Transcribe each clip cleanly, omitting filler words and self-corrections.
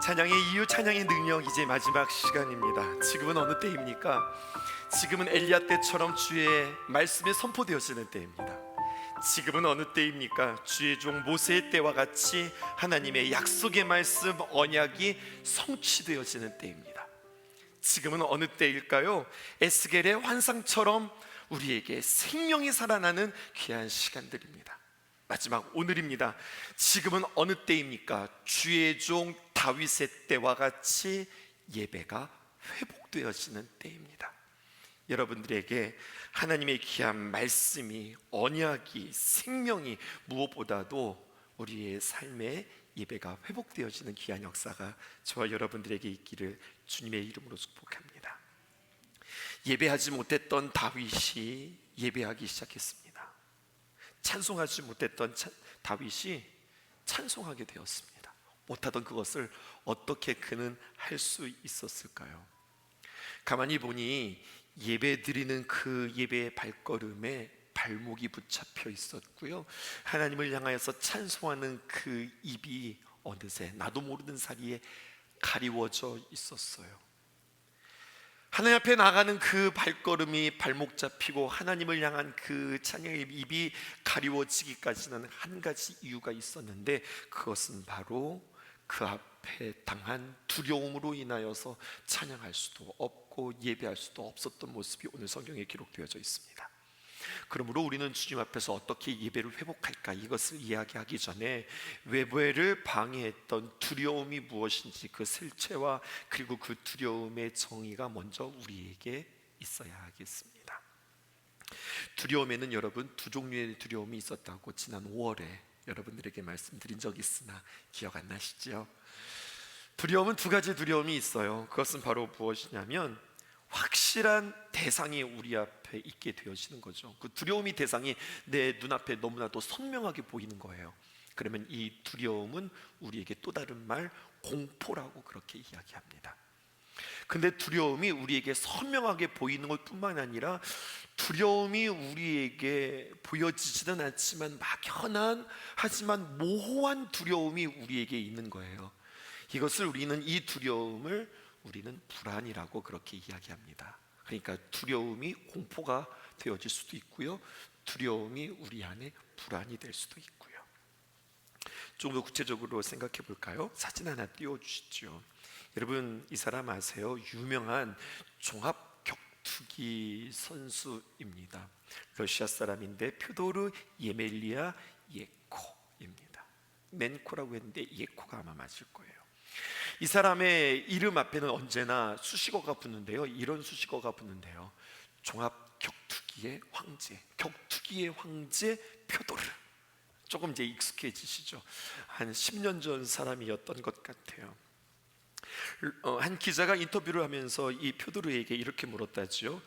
찬양의 이유, 찬양의 능력, 이제 마지막 시간입니다. 지금은 어느 때입니까? 지금은 엘리야 때처럼 주의 말씀이 선포되어지는 때입니다. 지금은 어느 때입니까? 주의 종 모세의 때와 같이 하나님의 약속의 말씀, 언약이 성취되어지는 때입니다. 지금은 어느 때일까요? 에스겔의 환상처럼 우리에게 생명이 살아나는 귀한 시간들입니다. 마지막 오늘입니다. 지금은 어느 때입니까? 주의 종 다윗의 때와 같이 예배가 회복되어지는 때입니다. 여러분들에게 하나님의 귀한 말씀이, 언약이, 생명이 무엇보다도 우리의 삶의 예배가 회복되어지는 귀한 역사가 저와 여러분들에게 있기를 주님의 이름으로 축복합니다. 예배하지 못했던 다윗이 예배하기 시작했습니다. 찬송하지 못했던 다윗이 찬송하게 되었습니다. 못하던 그것을 어떻게 그는 할 수 있었을까요? 가만히 보니 예배 드리는 그 예배의 발걸음에 발목이 붙잡혀 있었고요, 하나님을 향하여서 찬송하는 그 입이 어느새 나도 모르는 사이에 가리워져 있었어요. 하나님 앞에 나가는 그 발걸음이 발목 잡히고 하나님을 향한 그 찬양의 입이 가리워지기까지는 한 가지 이유가 있었는데, 그것은 바로 그 앞에 당한 두려움으로 인하여서 찬양할 수도 없고 예배할 수도 없었던 모습이 오늘 성경에 기록되어져 있습니다. 그러므로 우리는 주님 앞에서 어떻게 예배를 회복할까, 이것을 이야기하기 전에 예배를 방해했던 두려움이 무엇인지, 그 실체와 그리고 그 두려움의 정의가 먼저 우리에게 있어야 하겠습니다. 두려움에는 여러분 두 종류의 두려움이 있었다고 지난 5월에 여러분들에게 말씀드린 적이 있으나 기억 안 나시죠? 두려움은 두 가지 두려움이 있어요. 그것은 바로 무엇이냐면 확실한 대상이 우리 앞에 있게 되어지는 거죠. 그 두려움이 대상이 내 눈앞에 너무나도 선명하게 보이는 거예요. 그러면 이 두려움은 우리에게 또 다른 말, 공포라고 그렇게 이야기합니다. 근데 두려움이 우리에게 선명하게 보이는 것 뿐만 아니라 두려움이 우리에게 보여지지는 않지만 막연한, 하지만 모호한 두려움이 우리에게 있는 거예요. 이것을 이 두려움을 우리는 불안이라고 그렇게 이야기합니다. 그러니까 두려움이 공포가 되어질 수도 있고요, 두려움이 우리 안에 불안이 될 수도 있고요. 좀 더 구체적으로 생각해 볼까요? 사진 하나 띄워주시죠. 여러분, 이 사람 아세요? 유명한 종합 격투기 선수입니다. 러시아 사람인데 표도르 예멜리아 예코입니다. 멘코라고 했는데 예코가 아마 맞을 거예요. 이 사람의 이름 앞에는 언제나 수식어가 붙는데요, 이런 수식어가 붙는데요. 종합 격투기의 황제, 격투기의 황제 표도르. 조금 이제 익숙해지시죠? 한 10년 전 사람이었던 것 같아요. 한 기자가 인터뷰를 하면서 이 표도르에게 이렇게 물었다지요.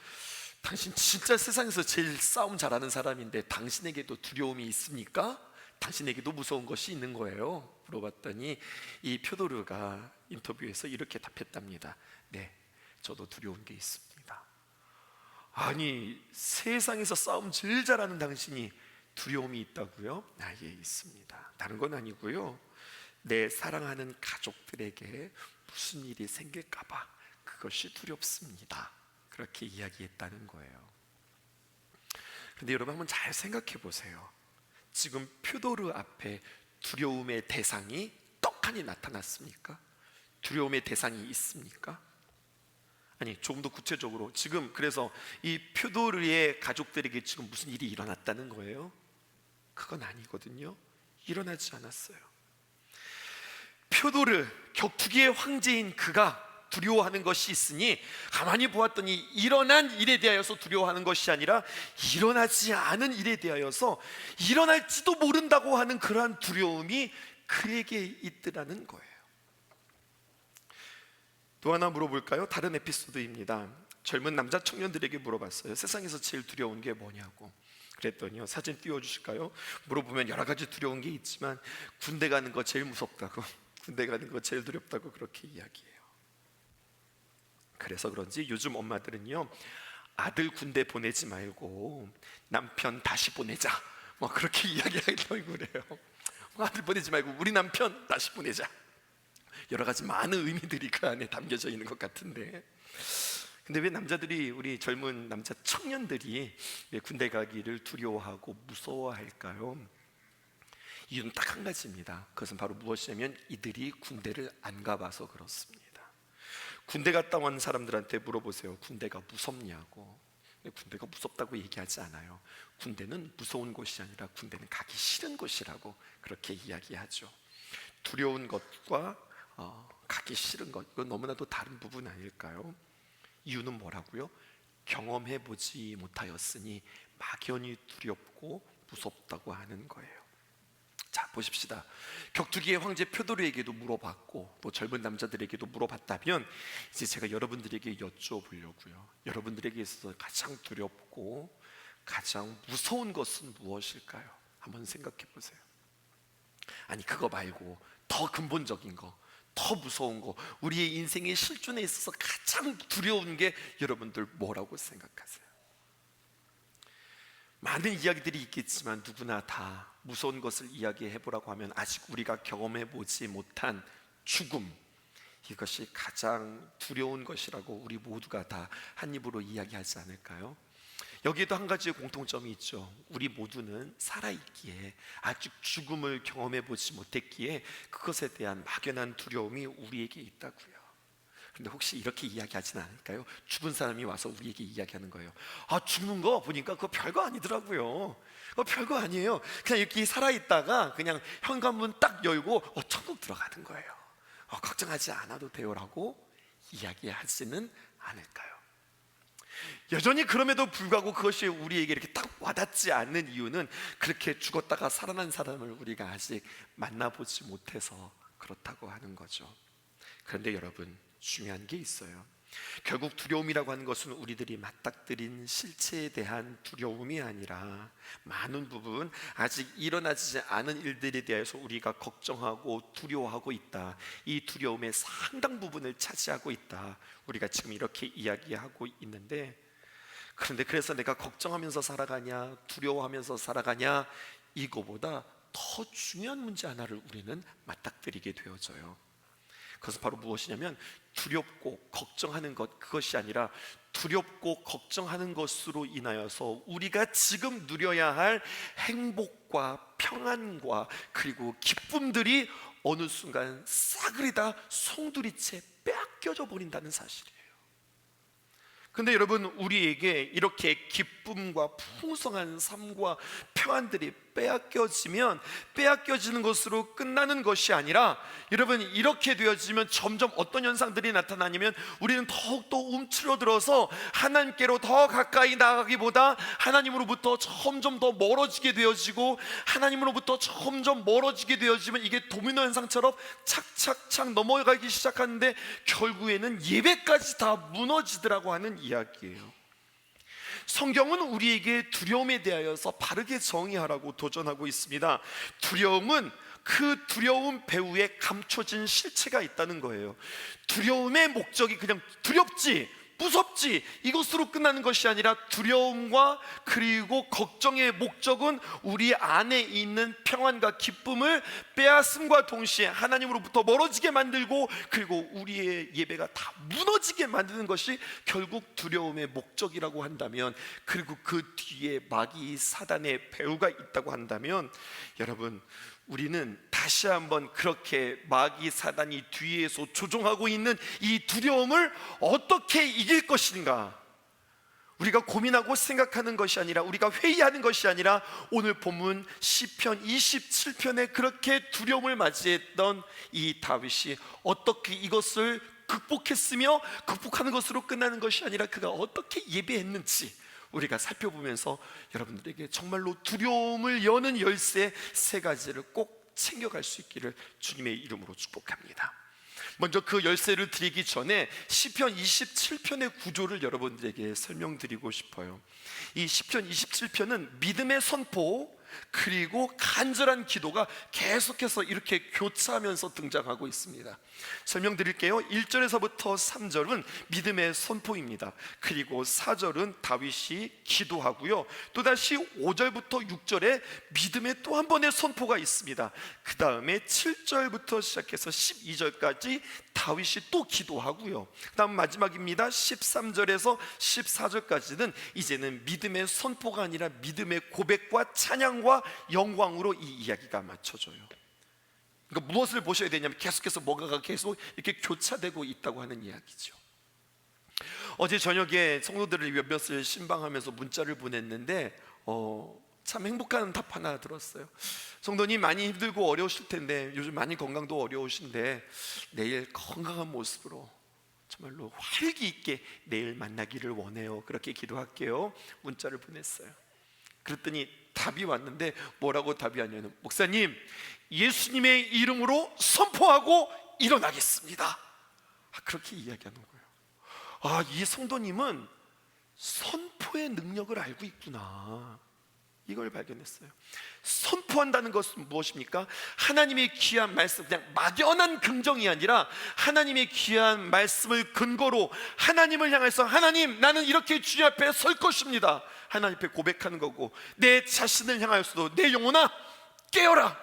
당신 진짜 세상에서 제일 싸움 잘하는 사람인데 당신에게도 두려움이 있습니까? 당신에게도 무서운 것이 있는 거예요? 물어봤더니 이 표도르가 인터뷰에서 이렇게 답했답니다. 네, 저도 두려운 게 있습니다. 아니, 세상에서 싸움 제일 잘하는 당신이 두려움이 있다고요? 예, 있습니다. 다른 건 아니고요, 내 사랑하는 가족들에게 무슨 일이 생길까 봐 그것이 두렵습니다. 그렇게 이야기했다는 거예요. 그런데 여러분, 한번 잘 생각해 보세요. 지금 표도르 앞에 두려움의 대상이 떡하니 나타났습니까? 두려움의 대상이 있습니까? 아니, 조금 더 구체적으로 지금 그래서 이 표도르의 가족들에게 지금 무슨 일이 일어났다는 거예요? 그건 아니거든요. 일어나지 않았어요. 표도르, 격투기의 황제인 그가 두려워하는 것이 있으니 가만히 보았더니 일어난 일에 대하여서 두려워하는 것이 아니라 일어나지 않은 일에 대하여서 일어날지도 모른다고 하는 그러한 두려움이 그에게 있더라는 거예요. 또 하나 물어볼까요? 다른 에피소드입니다. 젊은 남자 청년들에게 물어봤어요. 세상에서 제일 두려운 게 뭐냐고. 그랬더니요, 사진 띄워주실까요? 물어보면 여러 가지 두려운 게 있지만 군대 가는 거 제일 무섭다고, 군대 가는 거 제일 두렵다고 그렇게 이야기해요. 그래서 그런지 요즘 엄마들은요, 아들 군대 보내지 말고 남편 다시 보내자, 뭐 그렇게 이야기하려고 그래요. 아들 보내지 말고 우리 남편 다시 보내자. 여러 가지 많은 의미들이 그 안에 담겨져 있는 것 같은데, 근데 왜 남자들이, 우리 젊은 남자 청년들이 왜 군대 가기를 두려워하고 무서워할까요? 이유는 딱 한 가지입니다. 그것은 바로 무엇이냐면 이들이 군대를 안 가봐서 그렇습니다. 군대 갔다 온 사람들한테 물어보세요. 군대가 무섭냐고. 군대가 무섭다고 얘기하지 않아요. 군대는 무서운 곳이 아니라 군대는 가기 싫은 곳이라고 그렇게 이야기하죠. 두려운 것과 가기 싫은 것, 이건 너무나도 다른 부분 아닐까요? 이유는 뭐라고요? 경험해보지 못하였으니 막연히 두렵고 무섭다고 하는 거예요. 자, 보십시다. 격투기의 황제 표도르에게도 물어봤고 또 젊은 남자들에게도 물어봤다면, 이제 제가 여러분들에게 여쭤보려고요. 여러분들에게 있어서 가장 두렵고 가장 무서운 것은 무엇일까요? 한번 생각해 보세요. 아니, 그거 말고 더 근본적인 거, 더 무서운 거, 우리의 인생의 실존에 있어서 가장 두려운 게 여러분들 뭐라고 생각하세요? 많은 이야기들이 있겠지만 누구나 다 무서운 것을 이야기해보라고 하면 아직 우리가 경험해보지 못한 죽음, 이것이 가장 두려운 것이라고 우리 모두가 다 한 입으로 이야기하지 않을까요? 여기에도 한 가지의 공통점이 있죠. 우리 모두는 살아있기에 아직 죽음을 경험해보지 못했기에 그것에 대한 막연한 두려움이 우리에게 있다고요. 근데 혹시 이렇게 이야기하지는 않을까요? 죽은 사람이 와서 우리에게 이야기하는 거예요. 아, 죽는 거 보니까 그거 별거 아니더라고요. 그거 별거 아니에요. 그냥 이렇게 살아있다가 그냥 현관문 딱 열고 천국 들어가는 거예요. 걱정하지 않아도 돼요라고 이야기하지는 않을까요? 여전히 그럼에도 불구하고 그것이 우리에게 이렇게 딱 와닿지 않는 이유는 그렇게 죽었다가 살아난 사람을 우리가 아직 만나보지 못해서 그렇다고 하는 거죠. 그런데 여러분, 중요한 게 있어요. 결국 두려움이라고 하는 것은 우리들이 맞닥뜨린 실체에 대한 두려움이 아니라 많은 부분 아직 일어나지 않은 일들에 대해서 우리가 걱정하고 두려워하고 있다, 이 두려움의 상당 부분을 차지하고 있다, 우리가 지금 이렇게 이야기하고 있는데, 그런데 그래서 내가 걱정하면서 살아가냐 두려워하면서 살아가냐, 이거보다 더 중요한 문제 하나를 우리는 맞닥뜨리게 되어져요. 그것은 바로 무엇이냐면 두렵고 걱정하는 것, 그것이 아니라 두렵고 걱정하는 것으로 인하여서 우리가 지금 누려야 할 행복과 평안과 그리고 기쁨들이 어느 순간 싸그리 다 송두리째 빼앗겨져 버린다는 사실이에요. 근데 여러분, 우리에게 이렇게 기쁨과 풍성한 삶과 평안들이 빼앗겨지는 것으로 끝나는 것이 아니라, 여러분, 이렇게 되어지면 점점 어떤 현상들이 나타나냐면 우리는 더욱더 움츠러들어서 하나님께로 더 가까이 나가기보다 하나님으로부터 점점 더 멀어지게 되어지고, 하나님으로부터 점점 멀어지게 되어지면 이게 도미노 현상처럼 착착착 넘어가기 시작하는데 결국에는 예배까지 다 무너지더라고 하는 이야기예요. 성경은 우리에게 두려움에 대하여서 바르게 정의하라고 도전하고 있습니다. 두려움은 그 두려움 배후에 감춰진 실체가 있다는 거예요. 두려움의 목적이 그냥 두렵지, 무섭지, 이것으로 끝나는 것이 아니라 두려움과 그리고 걱정의 목적은 우리 안에 있는 평안과 기쁨을 빼앗음과 동시에 하나님으로부터 멀어지게 만들고, 그리고 우리의 예배가 다 무너지게 만드는 것이 결국 두려움의 목적이라고 한다면, 그리고 그 뒤에 마귀 사단의 배후가 있다고 한다면, 여러분, 우리는 다시 한번 그렇게 마귀 사단이 뒤에서 조종하고 있는 이 두려움을 어떻게 이길 것인가, 우리가 고민하고 생각하는 것이 아니라, 우리가 회의하는 것이 아니라, 오늘 본문 시편 27편에 그렇게 두려움을 맞이했던 이 다윗이 어떻게 이것을 극복했으며, 극복하는 것으로 끝나는 것이 아니라 그가 어떻게 예배했는지 우리가 살펴보면서 여러분들에게 정말로 두려움을 여는 열쇠 세 가지를 꼭 챙겨갈 수 있기를 주님의 이름으로 축복합니다. 먼저 그 열쇠를 드리기 전에 시편 27편의 구조를 여러분들에게 설명드리고 싶어요. 이 시편 27편은 믿음의 선포, 그리고 간절한 기도가 계속해서 이렇게 교차하면서 등장하고 있습니다. 설명드릴게요. 1절에서부터 3절은 믿음의 선포입니다. 그리고 4절은 다윗이 기도하고요, 또다시 5절부터 6절에 믿음의 또 한 번의 선포가 있습니다. 그 다음에 7절부터 시작해서 12절까지 다윗이 또 기도하고요, 그 다음 마지막입니다. 13절에서 14절까지는 이제는 믿음의 선포가 아니라 믿음의 고백과 찬양과 영광으로 이 이야기가 맞춰져요. 그러니까 무엇을 보셔야 되냐면 계속해서 뭐가가 계속 이렇게 교차되고 있다고 하는 이야기죠. 어제 저녁에 성도들을 몇몇을 신방하면서 문자를 보냈는데 참 행복한 답 하나 들었어요. 성도님 많이 힘들고 어려우실 텐데, 요즘 많이 건강도 어려우신데 내일 건강한 모습으로 정말로 활기 있게 내일 만나기를 원해요. 그렇게 기도할게요. 문자를 보냈어요. 그랬더니 답이 왔는데 뭐라고 답이 왔냐면, 목사님 예수님의 이름으로 선포하고 일어나겠습니다. 그렇게 이야기하는 거예요. 이 성도님은 선포의 능력을 알고 있구나, 이걸 발견했어요. 선포한다는 것은 무엇입니까? 하나님의 귀한 말씀, 그냥 막연한 긍정이 아니라 하나님의 귀한 말씀을 근거로 하나님을 향해서, 하나님 나는 이렇게 주님 앞에 설 것입니다, 하나님 앞에 고백하는 거고, 내 자신을 향하여서도 내 영혼아 깨어라,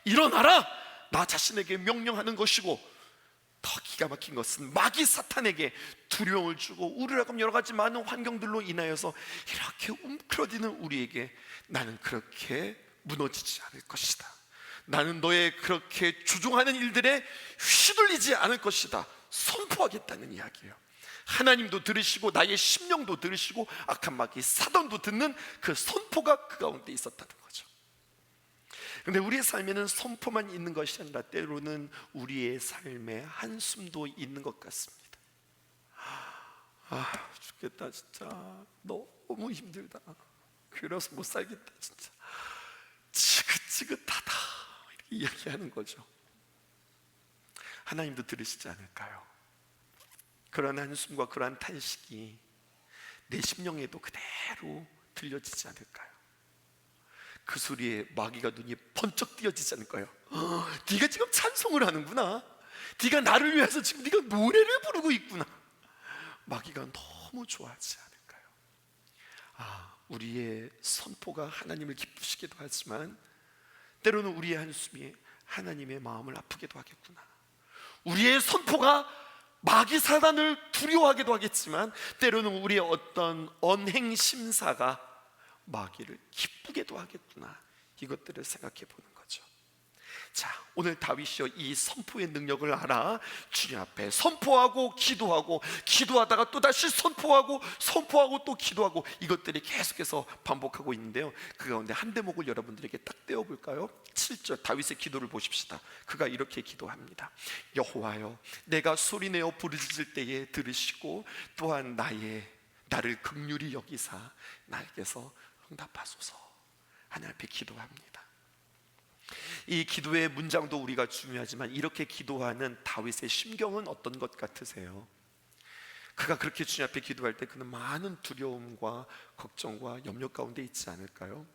일어나라, 나 자신에게 명령하는 것이고, 더 기가 막힌 것은 마귀 사탄에게 두려움을 주고 우울하고 여러 가지 많은 환경들로 인하여서 이렇게 움츠러드는 우리에게 나는 그렇게 무너지지 않을 것이다, 나는 너의 그렇게 조종하는 일들에 휘둘리지 않을 것이다, 선포하겠다는 이야기예요. 하나님도 들으시고 나의 심령도 들으시고 악한 마귀 사단도 듣는 그 선포가 그 가운데 있었다는 거죠. 그런데 우리의 삶에는 선포만 있는 것이 아니라 때로는 우리의 삶에 한숨도 있는 것 같습니다. 죽겠다, 진짜 너무 힘들다, 그래서 못 살겠다, 진짜 지긋지긋하다, 이렇게 이야기하는 거죠. 하나님도 들으시지 않을까요? 그런 한숨과 그러한 탄식이 내 심령에도 그대로 들려지지 않을까요? 그 소리에 마귀가 눈이 번쩍 띄어지지 않을까요? 네가 지금 찬송을 하는구나, 네가 나를 위해서 지금 네가 노래를 부르고 있구나. 마귀가 너무 좋아하지 않을까요? 우리의 선포가 하나님을 기쁘시게도 하지만 때로는 우리의 한숨이 하나님의 마음을 아프게도 하겠구나. 우리의 선포가 마귀 사단을 두려워하게도 하겠지만 때로는 우리의 어떤 언행 심사가 마귀를 기쁘게도 하겠구나, 이것들을 생각해 보는 거죠. 자, 오늘 다윗이요, 이 선포의 능력을 알아 주님 앞에 선포하고 기도하고, 기도하다가 또다시 선포하고 또 기도하고, 이것들이 계속해서 반복하고 있는데요, 그 가운데 한 대목을 여러분들에게 딱 떼어볼까요? 7절 다윗의 기도를 보십시다. 그가 이렇게 기도합니다. 여호와여, 내가 소리내어 부르짖을 때에 들으시고 또한 나를 긍휼히 여기사 나에게서 응답하소서. 하나님 앞에 기도합니다. 이 기도의 문장도 우리가 중요하지만 이렇게 기도하는 다윗의 심경은 어떤 것 같으세요? 그가 그렇게 주님 앞에 기도할 때 그는 많은 두려움과 걱정과 염려 가운데 있지 않을까요?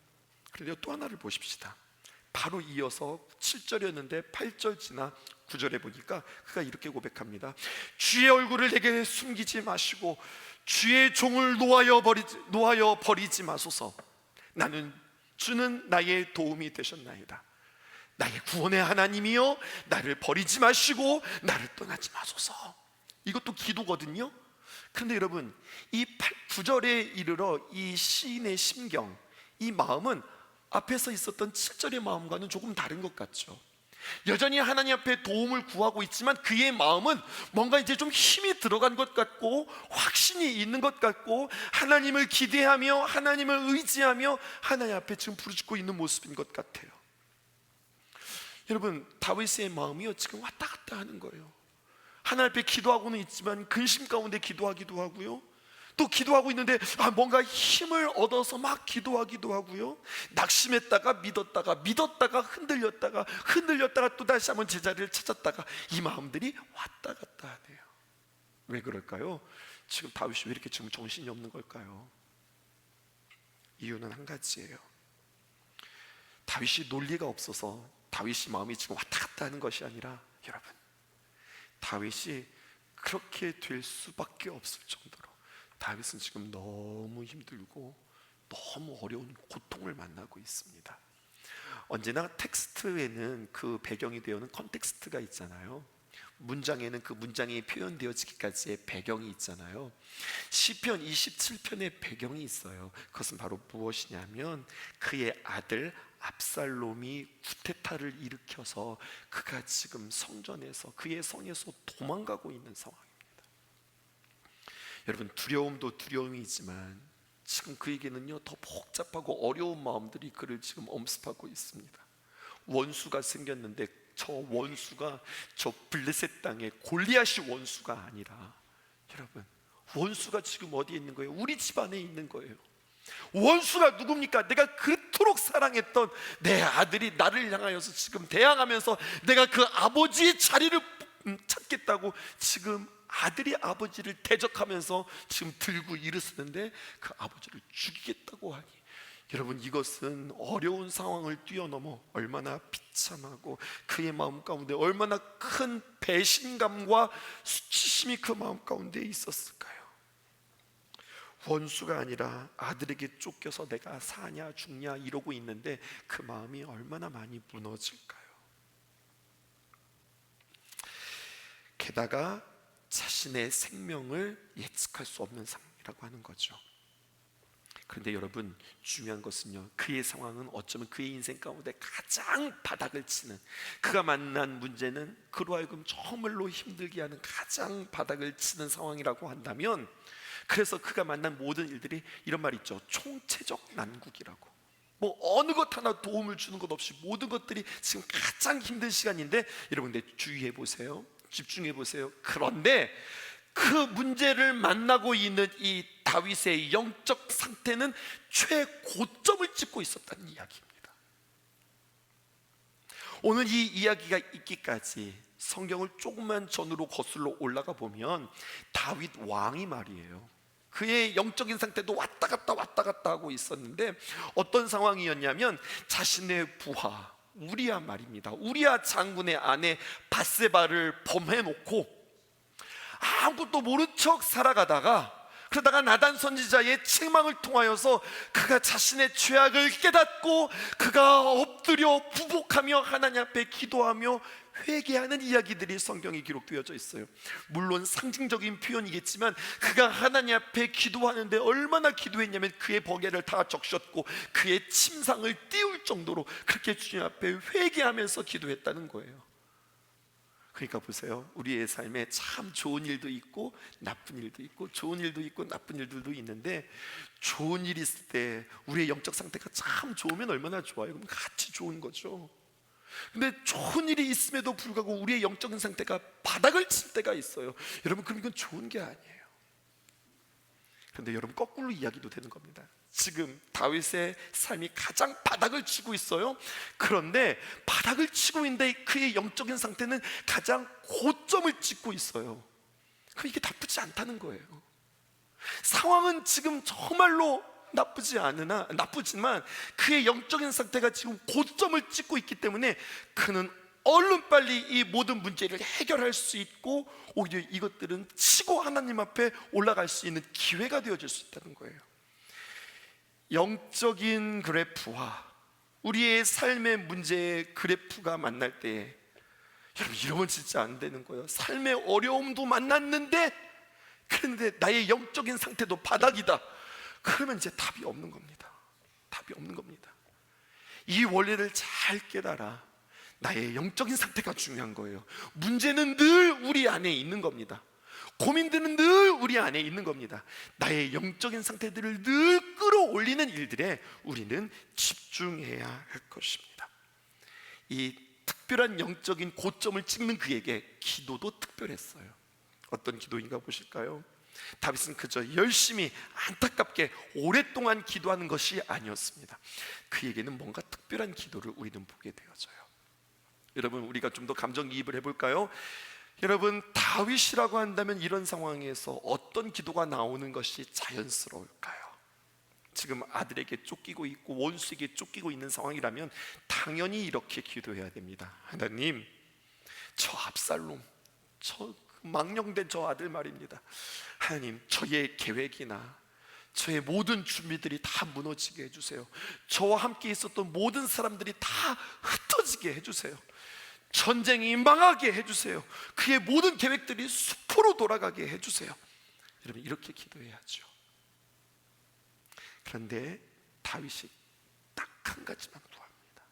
그런데 또 하나를 보십시다. 바로 이어서 7절이었는데 8절 지나 9절에 보니까 그가 이렇게 고백합니다. 주의 얼굴을 내게 숨기지 마시고 주의 종을 놓아여 버리지 마소서. 주는 나의 도움이 되셨나이다. 나의 구원의 하나님이여, 나를 버리지 마시고 나를 떠나지 마소서. 이것도 기도거든요. 그런데 여러분, 이 9절에 이르러 이 시인의 심경, 이 마음은 앞에서 있었던 7절의 마음과는 조금 다른 것 같죠. 여전히 하나님 앞에 도움을 구하고 있지만 그의 마음은 뭔가 이제 좀 힘이 들어간 것 같고 확신이 있는 것 같고 하나님을 기대하며 하나님을 의지하며 하나님 앞에 지금 부르짖고 있는 모습인 것 같아요. 여러분, 다윗의 마음이요, 지금 왔다 갔다 하는 거예요. 하나님 앞에 기도하고는 있지만 근심 가운데 기도하기도 하고요, 또 기도하고 있는데 뭔가 힘을 얻어서 막 기도하기도 하고요, 낙심했다가 믿었다가 흔들렸다가 또 다시 한번 제자리를 찾았다가 이 마음들이 왔다 갔다 하네요. 왜 그럴까요? 지금 다윗이 왜 이렇게 지금 정신이 없는 걸까요? 이유는 한 가지예요. 다윗이 논리가 없어서 다윗이 마음이 지금 왔다 갔다 하는 것이 아니라, 여러분, 다윗이 그렇게 될 수밖에 없을 정도로 다윗은 지금 너무 힘들고 너무 어려운 고통을 만나고 있습니다. 언제나 텍스트에는 그 배경이 되어는 컨텍스트가 있잖아요. 문장에는 그 문장이 표현되어지기까지의 배경이 있잖아요. 시편 27편의 배경이 있어요. 그것은 바로 무엇이냐면 그의 아들 압살롬이 쿠데타를 일으켜서 그가 지금 성전에서, 그의 성에서 도망가고 있는 상황입니다. 여러분, 두려움도 두려움이지만 지금 그에게는요 더 복잡하고 어려운 마음들이 그를 지금 엄습하고 있습니다. 원수가 생겼는데 저 원수가 저 블레셋 땅의 골리앗이 원수가 아니라, 여러분, 원수가 지금 어디에 있는 거예요? 우리 집 안에 있는 거예요. 원수가 누굽니까? 내가 그토록 사랑했던 내 아들이 나를 향하여서 지금 대항하면서 내가 그 아버지의 자리를 찾겠다고 지금 아들이 아버지를 대적하면서 지금 들고 일어서는데 그 아버지를 죽이겠다고 하니, 여러분, 이것은 어려운 상황을 뛰어넘어 얼마나 비참하고 그의 마음 가운데 얼마나 큰 배신감과 수치심이 그 마음 가운데 있었을까요? 원수가 아니라 아들에게 쫓겨서 내가 사냐 죽냐 이러고 있는데 그 마음이 얼마나 많이 무너질까요? 게다가 자신의 생명을 예측할 수 없는 상황이라고 하는 거죠. 그런데 여러분, 중요한 것은요, 그의 상황은 어쩌면 그의 인생 가운데 가장 바닥을 치는, 그가 만난 문제는 그로 하여금 정말로 힘들게 하는 가장 바닥을 치는 상황이라고 한다면, 그래서 그가 만난 모든 일들이 이런 말 있죠. 총체적 난국이라고. 뭐 어느 것 하나 도움을 주는 것 없이 모든 것들이 지금 가장 힘든 시간인데, 여러분, 근데 주의해 보세요. 집중해 보세요. 그런데 그 문제를 만나고 있는 이 다윗의 영적 상태는 최고점을 찍고 있었다는 이야기입니다. 오늘 이 이야기가 있기까지 성경을 조금만 전으로 거슬러 올라가 보면 다윗 왕이 말이에요, 그의 영적인 상태도 왔다 갔다 하고 있었는데 어떤 상황이었냐면 자신의 부하 우리야 말입니다, 우리야 장군의 아내 밧세바를 범해놓고 아무것도 모른 척 살아가다가, 그러다가 나단 선지자의 책망을 통하여서 그가 자신의 죄악을 깨닫고 그가 엎드려 부복하며 하나님 앞에 기도하며 회개하는 이야기들이 성경에 기록되어져 있어요. 물론 상징적인 표현이겠지만 그가 하나님 앞에 기도하는데 얼마나 기도했냐면 그의 버게를 다 적셨고 그의 침상을 띄울 정도로 그렇게 주님 앞에 회개하면서 기도했다는 거예요. 그러니까 보세요, 우리의 삶에 참 좋은 일도 있고 나쁜 일도 있고, 좋은 일도 있고 나쁜 일들도 있는데, 좋은 일이 있을 때 우리의 영적 상태가 참 좋으면 얼마나 좋아요. 그럼 같이 좋은 거죠. 근데 좋은 일이 있음에도 불구하고 우리의 영적인 상태가 바닥을 칠 때가 있어요. 여러분, 그럼 이건 좋은 게 아니에요. 그런데 여러분, 거꾸로 이야기도 되는 겁니다. 지금 다윗의 삶이 가장 바닥을 치고 있어요. 그런데 바닥을 치고 있는데 그의 영적인 상태는 가장 고점을 찍고 있어요. 그럼 이게 나쁘지 않다는 거예요. 상황은 지금 정말로 나쁘지만 그의 영적인 상태가 지금 고점을 찍고 있기 때문에 그는 얼른 빨리 이 모든 문제를 해결할 수 있고, 오히려 이것들은 치고 하나님 앞에 올라갈 수 있는 기회가 되어질 수 있다는 거예요. 영적인 그래프와 우리의 삶의 문제의 그래프가 만날 때, 여러분, 이러면 진짜 안 되는 거예요. 삶의 어려움도 만났는데, 그런데 나의 영적인 상태도 바닥이다. 그러면 이제 답이 없는 겁니다. 답이 없는 겁니다. 이 원리를 잘 깨달아 나의 영적인 상태가 중요한 거예요. 문제는 늘 우리 안에 있는 겁니다. 고민들은 늘 우리 안에 있는 겁니다. 나의 영적인 상태들을 늘 끌어올리는 일들에 우리는 집중해야 할 것입니다. 이 특별한 영적인 고점을 찍는 그에게 기도도 특별했어요. 어떤 기도인가 보실까요? 다윗은 그저 열심히 안타깝게 오랫동안 기도하는 것이 아니었습니다. 그에게는 뭔가 특별한 기도를 우리는 보게 되어져요. 여러분, 우리가 좀 더 감정이입을 해볼까요? 여러분, 다윗이라고 한다면 이런 상황에서 어떤 기도가 나오는 것이 자연스러울까요? 지금 아들에게 쫓기고 있고 원수에게 쫓기고 있는 상황이라면 당연히 이렇게 기도해야 됩니다. 하나님, 저 압살롬, 저 망령된 저 아들 말입니다. 하나님, 저의 계획이나 저의 모든 준비들이 다 무너지게 해주세요. 저와 함께 있었던 모든 사람들이 다 흩어지게 해주세요. 전쟁이 망하게 해주세요. 그의 모든 계획들이 수포로 돌아가게 해주세요. 여러분, 이렇게 기도해야죠. 그런데 다윗이 딱 한 가지만 구합니다.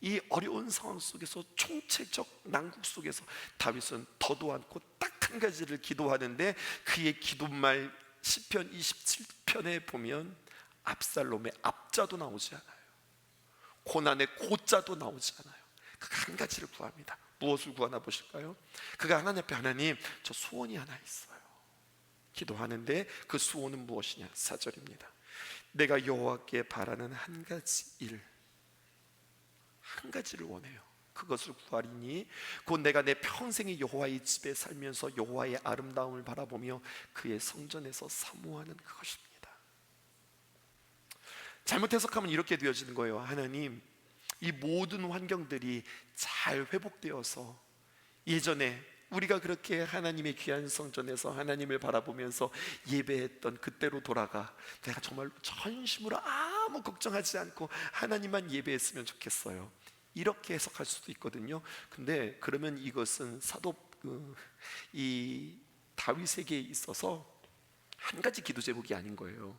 이 어려운 상황 속에서, 총체적 난국 속에서 다윗은 더도 않고 딱 한 가지를 기도하는데, 그의 기도말 시편 27편에 보면 압살롬의 압자도 나오지 않아요. 고난의 고자도 나오지 않아요. 그가 한 가지를 구합니다. 무엇을 구하나 보실까요? 그가 하나님 앞에, 하나님, 저 소원이 하나 있어요. 기도하는데 그 소원은 무엇이냐? 4절입니다. 내가 여호와께 바라는 한 가지 일, 한 가지를 원해요. 그것을 구하리니 곧 내가 내 평생의 여호와의 집에 살면서 여호와의 아름다움을 바라보며 그의 성전에서 사모하는 그것입니다. 잘못 해석하면 이렇게 되어지는 거예요. 하나님, 이 모든 환경들이 잘 회복되어서 예전에 우리가 그렇게 하나님의 귀한 성전에서 하나님을 바라보면서 예배했던 그때로 돌아가 내가 정말로 전심으로 아무 걱정하지 않고 하나님만 예배했으면 좋겠어요. 이렇게 해석할 수도 있거든요. 근데 그러면 이것은 이 다윗에게 있어서 한 가지 기도 제목이 아닌 거예요.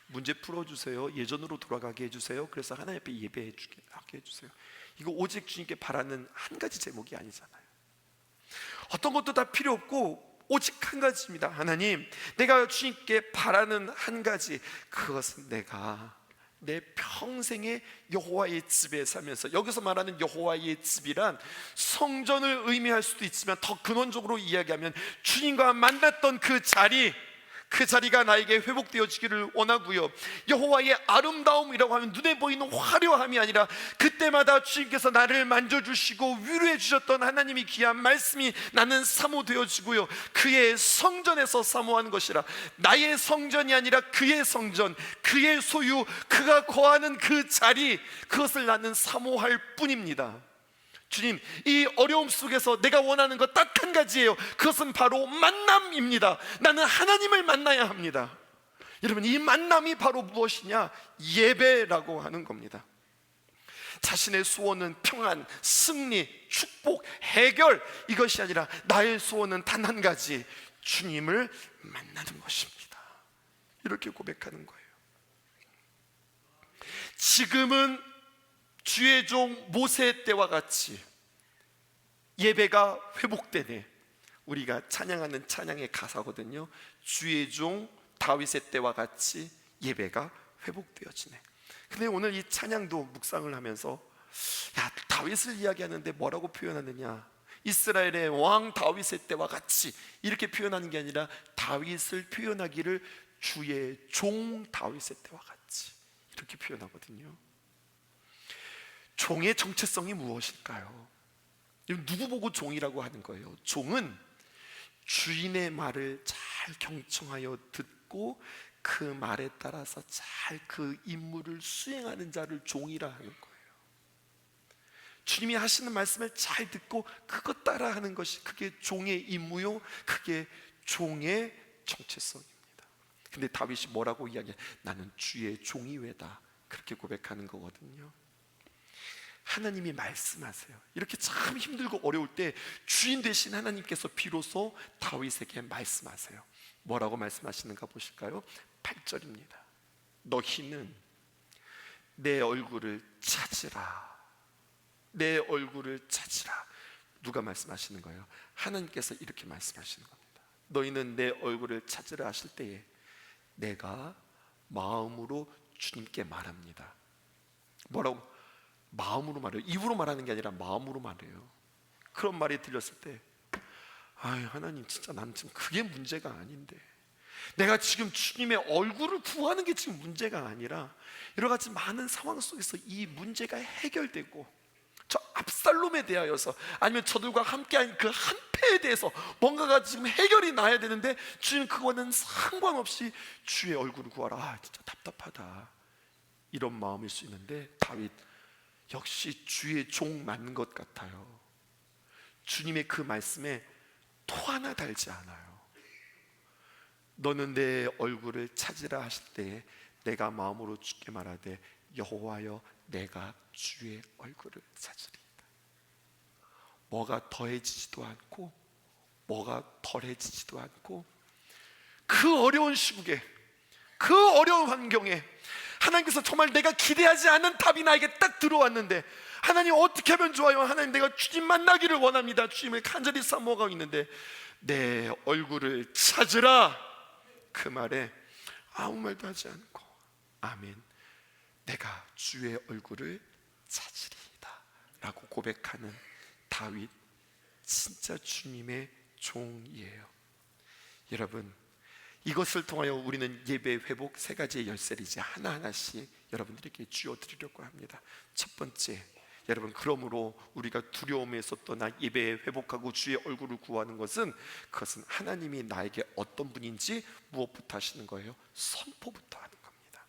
문제 풀어주세요, 예전으로 돌아가게 해주세요, 그래서 하나님 앞에 예배하게 해주세요. 이거 오직 주님께 바라는 한 가지 제목이 아니잖아요. 어떤 것도 다 필요 없고 오직 한 가지입니다. 하나님, 내가 주님께 바라는 한 가지, 그것은 내가 내 평생의 여호와의 집에 살면서, 여기서 말하는 여호와의 집이란 성전을 의미할 수도 있지만 더 근원적으로 이야기하면 주님과 만났던 그 자리가 나에게 회복되어지기를 원하고요. 여호와의 아름다움이라고 하면 눈에 보이는 화려함이 아니라 그때마다 주님께서 나를 만져주시고 위로해 주셨던 하나님이 귀한 말씀이 나는 사모되어지고요. 그의 성전에서 사모하는 것이라, 나의 성전이 아니라 그의 성전, 그의 소유, 그가 거하는 그 자리, 그것을 나는 사모할 뿐입니다. 주님, 이 어려움 속에서 내가 원하는 것 딱 한 가지예요. 그것은 바로 만남입니다. 나는 하나님을 만나야 합니다. 여러분, 이 만남이 바로 무엇이냐? 예배라고 하는 겁니다. 자신의 소원은 평안, 승리, 축복, 해결, 이것이 아니라 나의 소원은 단 한 가지, 주님을 만나는 것입니다. 이렇게 고백하는 거예요. 지금은 주의 종 모세 때와 같이 예배가 회복되네. 우리가 찬양하는 찬양의 가사거든요. 주의 종 다윗의 때와 같이 예배가 회복되어지네. 근데 오늘 이 찬양도 묵상을 하면서, 야, 다윗을 이야기하는데 뭐라고 표현하느냐? 이스라엘의 왕 다윗의 때와 같이 이렇게 표현하는 게 아니라 다윗을 표현하기를 주의 종 다윗의 때와 같이 이렇게 표현하거든요. 종의 정체성이 무엇일까요? 누구 보고 종이라고 하는 거예요? 종은 주인의 말을 잘 경청하여 듣고 그 말에 따라서 잘 그 임무를 수행하는 자를 종이라 하는 거예요. 주님이 하시는 말씀을 잘 듣고 그것 따라 하는 것이, 그게 종의 임무요, 그게 종의 정체성입니다. 근데 다윗이 뭐라고 이야기해? 나는 주의 종이 외다, 그렇게 고백하는 거거든요. 하나님이 말씀하세요. 이렇게 참 힘들고 어려울 때 주인 되신 하나님께서 비로소 다윗에게 말씀하세요. 뭐라고 말씀하시는가 보실까요? 8절입니다. 너희는 내 얼굴을 찾으라. 내 얼굴을 찾으라. 누가 말씀하시는 거예요? 하나님께서 이렇게 말씀하시는 겁니다. 너희는 내 얼굴을 찾으라 하실 때에 내가 마음으로 주님께 말합니다. 뭐라고? 마음으로 말해요. 입으로 말하는 게 아니라 마음으로 말해요. 그런 말이 들렸을 때, 아유, 하나님, 진짜 난 지금 그게 문제가 아닌데, 내가 지금 주님의 얼굴을 구하는 게 지금 문제가 아니라 여러 가지 많은 상황 속에서 이 문제가 해결되고 저 압살롬에 대하여서, 아니면 저들과 함께한 그 한패에 대해서 뭔가가 지금 해결이 나야 되는데 주님 그거는 상관없이 주의 얼굴을 구하라. 진짜 답답하다, 이런 마음일 수 있는데, 다윗 역시 주의 종 맞는 것 같아요. 주님의 그 말씀에 토 하나 달지 않아요. 너는 내 얼굴을 찾으라 하실 때에 내가 마음으로 주께 말하되 여호와여 내가 주의 얼굴을 찾으리이다. 뭐가 더해지지도 않고 뭐가 덜해지지도 않고, 그 어려운 시국에, 그 어려운 환경에 하나님께서 정말 내가 기대하지 않은 답이 나에게 딱 들어왔는데, 하나님 어떻게 하면 좋아요? 하나님 내가 주님 만나기를 원합니다. 주님을 간절히 사모하고 있는데 내 얼굴을 찾으라, 그 말에 아무 말도 하지 않고 아멘, 내가 주의 얼굴을 찾으리이다 라고 고백하는 다윗, 진짜 주님의 종이에요. 여러분, 이것을 통하여 우리는 예배 회복 세 가지의 열쇠를 이제 하나하나씩 여러분들에게 쥐어드리려고 합니다. 첫 번째, 여러분, 그러므로 우리가 두려움에서 떠나 예배에 회복하고 주의 얼굴을 구하는 것은, 그것은 하나님이 나에게 어떤 분인지 무엇부터 하시는 거예요? 선포부터 하는 겁니다.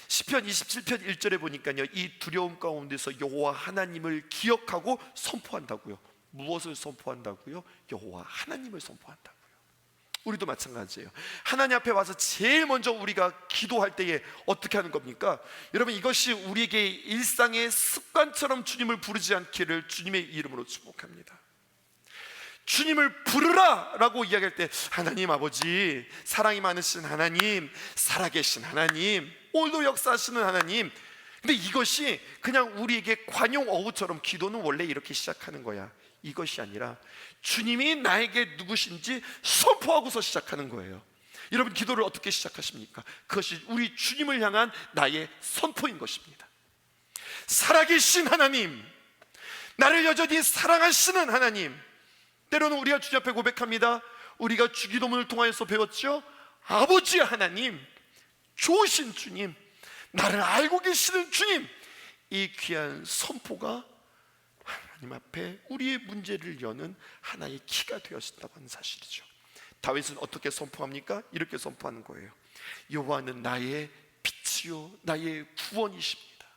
시편 27편 1절에 보니까요, 이 두려움 가운데서 여호와 하나님을 기억하고 선포한다고요. 무엇을 선포한다고요? 여호와 하나님을 선포한다고요. 우리도 마찬가지예요. 하나님 앞에 와서 제일 먼저 우리가 기도할 때에 어떻게 하는 겁니까? 여러분, 이것이 우리에게 일상의 습관처럼 주님을 부르지 않기를 주님의 이름으로 축복합니다. 주님을 부르라 라고 이야기할 때, 하나님 아버지, 사랑이 많으신 하나님, 살아계신 하나님, 오늘도 역사하시는 하나님. 근데 이것이 그냥 우리에게 관용 어구처럼, 기도는 원래 이렇게 시작하는 거야, 이것이 아니라 주님이 나에게 누구신지 선포하고서 시작하는 거예요. 여러분, 기도를 어떻게 시작하십니까? 그것이 우리 주님을 향한 나의 선포인 것입니다. 살아계신 하나님, 나를 여전히 사랑하시는 하나님. 때로는 우리가 주님 앞에 고백합니다. 우리가 주기도문을 통하여서 배웠죠. 아버지 하나님, 좋으신 주님, 나를 알고 계시는 주님. 이 귀한 선포가 하나님 앞에 우리의 문제를 여는 하나의 키가 되었다고 하는 사실이죠. 다윗은 어떻게 선포합니까? 이렇게 선포하는 거예요. 여호와는 나의 빛이요 나의 구원이십니다.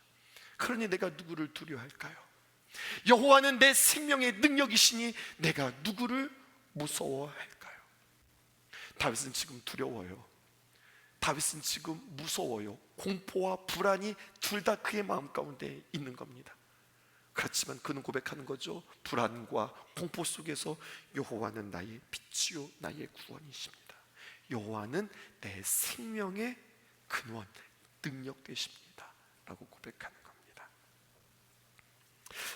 그러니 내가 누구를 두려워할까요? 여호와는 내 생명의 능력이시니 내가 누구를 무서워할까요? 다윗은 지금 두려워요. 다윗은 지금 무서워요. 공포와 불안이 둘 다 그의 마음 가운데 있는 겁니다. 그렇지만 그는 고백하는 거죠. 불안과 공포 속에서 여호와는 나의 빛이요 나의 구원이십니다. 여호와는 내 생명의 근원, 능력 되십니다 라고 고백하는 겁니다.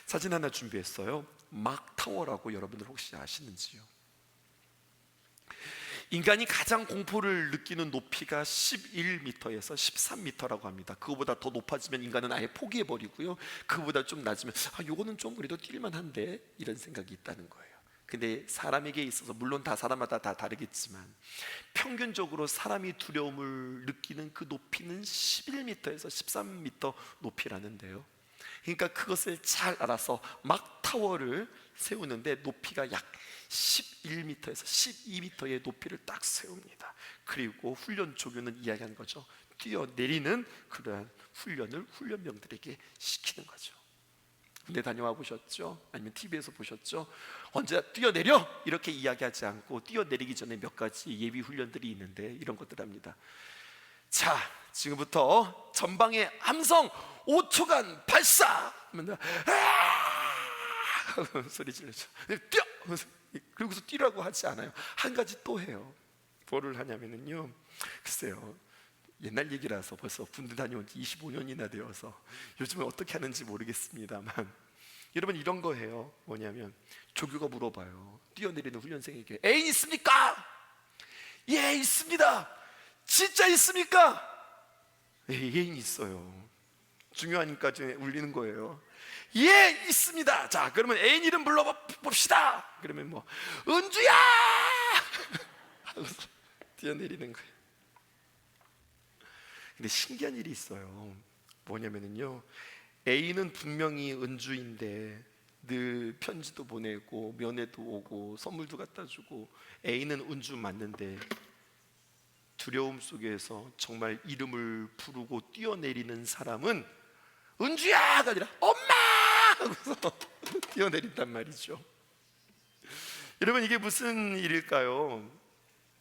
사진 하나 준비했어요. 막타워라고 여러분들 혹시 아시는지요? 인간이 가장 공포를 느끼는 높이가 11m에서 13m라고 합니다. 그거보다 더 높아지면 인간은 아예 포기해버리고요, 그거보다 좀 낮으면 요거는 좀 그래도 뛸만한데, 이런 생각이 있다는 거예요. 근데 사람에게 있어서, 물론 다 사람마다 다 다르겠지만 평균적으로 사람이 두려움을 느끼는 그 높이는 11m에서 13m 높이라는데요. 그러니까 그것을 잘 알아서 막타워를 세우는데 높이가 약 11m에서 12m의 높이를 딱 세웁니다. 그리고 훈련 조교는 이야기하는 거죠. 뛰어내리는 그러한 훈련을 훈련병들에게 시키는 거죠. 군대 다녀와 보셨죠? 아니면 TV에서 보셨죠? 언제 뛰어내려! 이렇게 이야기하지 않고 뛰어내리기 전에 몇 가지 예비 훈련들이 있는데 이런 것들 합니다. 자, 지금부터 전방에 함성 5초간 발사! 소리 질러죠. 뛰어! 그리고서 뛰라고 하지 않아요. 한 가지 또 해요. 뭐를 하냐면요, 글쎄요, 옛날 얘기라서 벌써 군대 다녀온 지 25년이나 되어서 요즘은 어떻게 하는지 모르겠습니다만, 여러분 이런 거 해요. 뭐냐면 조교가 물어봐요. 뛰어내리는 훈련생에게 애인 있습니까? 예, 있습니다. 진짜 있습니까? 예, 애인 있어요. 중요하니까 울리는 거예요. 예, 있습니다. 자, 그러면 애인 이름 불러봅시다. 그러면 뭐 은주야! 하고서 뛰어내리는 거예요. 근데 신기한 일이 있어요. 뭐냐면요, A는 분명히 은주인데 늘 편지도 보내고 면회도 오고 선물도 갖다 주고 A는 운주 맞는데 두려움 속에서 정말 이름을 부르고 뛰어내리는 사람은 은주야가 아니라 엄마! 하고서 뛰어내린단 말이죠. 여러분, 이게 무슨 일일까요?